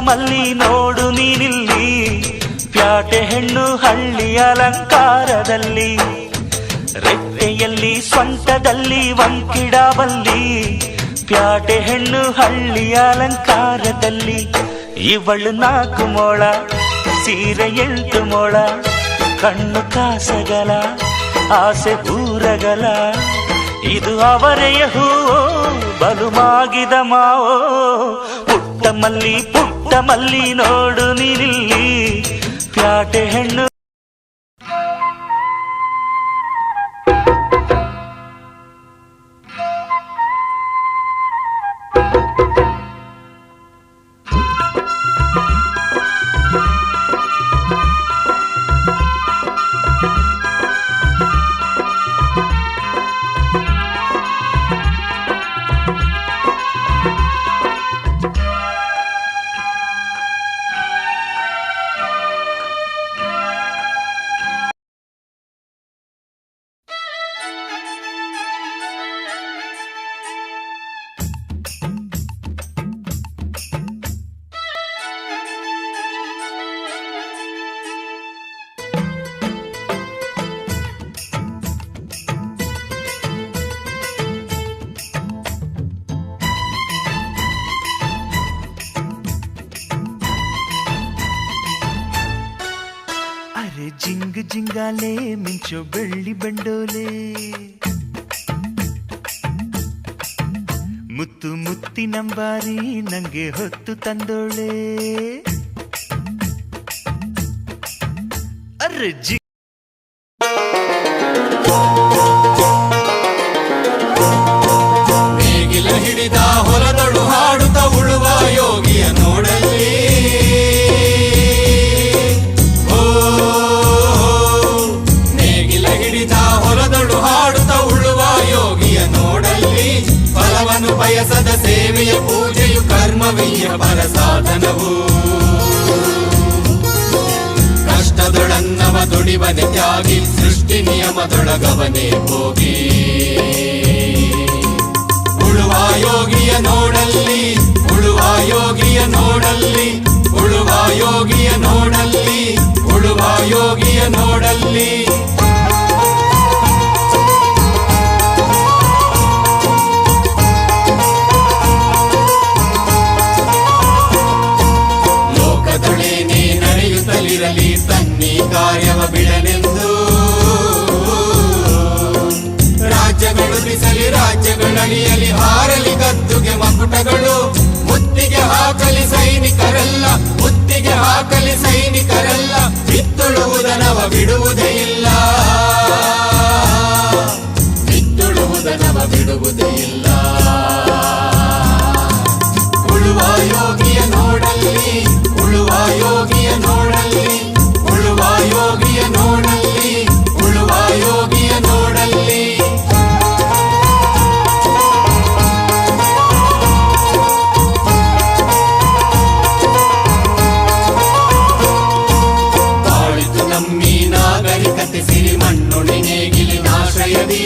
ಮಲ್ಲಿ ನೋಡು ನೀನಿಲ್ಲಿ, ಪ್ಯಾಟೆ ಹೆಣ್ಣು ಹಳ್ಳಿ ಅಲಂಕಾರದಲ್ಲಿ, ರೆಟ್ಟೆಯಲ್ಲಿ ಸೊಂಟದಲ್ಲಿ ವಂಕಿಡಬಲ್ಲಿ, ಪ್ಯಾಟೆ ಹೆಣ್ಣು ಹಳ್ಳಿ ಅಲಂಕಾರದಲ್ಲಿ. ಇವಳು 4 ಮೊಳ ಸೀರೆ 8 ಮೊಳ, ಕಣ್ಣು ಕಾಸಗಲ ಆಸೆ ಊರಗಲ, ಇದು ಅವರೆಯ ಹೂವೋ ಬಲು ಮಾಗಿದ ಮಾವೋ. ಪುಟ್ಟ ಮಲ್ಲಿ ನೋಡು ನೀನಿಲ್ಲಿ, ಪ್ಯಾಟೆ ಹೆಣ್ಣು. ಜಿಂಗ್ ಜಿಂಗಾಲೆ ಮಿಂಚೋ ಬೆಳ್ಳಿ ಬಂಡೋಲೆ, ಮುತ್ತು ಮುತ್ತಿನಂಬಾರಿ ನಂಗೆ ಹೊತ್ತು ತಂದೋಳೆ. ಅರ್ರೆ ನೇಗಿಲ ಹಿಡಿದ ಹೊಲದಳು ಹಾಡುತ್ತ ಉಳುವ ಯೋಗಿಯ ನೋಡಲ್ಲಿ, ಹೊಲದಳು ಹಾಡುತ್ತ ಉಳುವ ಯೋಗಿಯ ನೋಡಲ್ಲಿ, ಫಲವನ್ನು ಬಯಸದ ಸೇವೆಯ ಪೂಜೆಯು ಕರ್ಮವೀಯ ಪರ ಸಾಧನವು. ಕಷ್ಟದೊಡನ್ನವ ದುಡಿವನೆ ತ್ಯಾಗಿ, ಸೃಷ್ಟಿ ನಿಯಮದೊಳಗವನೇ ಹೋಗಿ. ಉಳುವ ಯೋಗಿಯ ನೋಡಲ್ಲಿ, ಉಳುವ ಯೋಗಿಯ ನೋಡಲ್ಲಿ, ಉಳುವ ಯೋಗಿಯ ನೋಡಲ್ಲಿ, ಉಳುವ ಯೋಗಿಯ ನೋಡಲ್ಲಿ. ನಡೆಯುತ್ತಲಿರಲಿ ತನ್ನಿ ಕಾರ್ಯವ ಬಿಡನೆಂದು, ರಾಜ್ಯಗಳು ಬಿಸಲಿ ರಾಜ್ಯಗಳಳಿಯಲಿ, ಹಾರಲಿ ಗದ್ದುಗೆ ಮಕುಟಗಳು, ಮುತ್ತಿಗೆ ಹಾಕಲಿ ಸೈನಿಕರೆಲ್ಲ, ಮುತ್ತಿಗೆ ಹಾಕಲಿ ಸೈನಿಕರೆಲ್ಲ, ಬಿತ್ತುಳುವುದನವ ಬಿಡುವುದೇ ಇಲ್ಲ, ಬಿತ್ತುಳುವುದನವ ಬಿಡುವುದೇ ಇಲ್ಲ. ಉಳುವ ಯೋಗಿಯ ನೋಡಲ್ಲಿ, ಉಳುವ ಯೋಗಿಯ ನೋಡಲ್ಲಿ, ಉಳುವ ಯೋಗಿಯ ನೋಡಲ್ಲಿ, ಉಳುವ ಯೋಗಿಯ ನೋಡಲ್ಲಿ. ಬಾಳಿತು ನಮ್ಮಿ ನಾಗರಿಕತೆ ಸಿರಿ ಮಣ್ಣೊಳಿ ನೇಗಿಲಿನಾಶ್ರಯದಿ,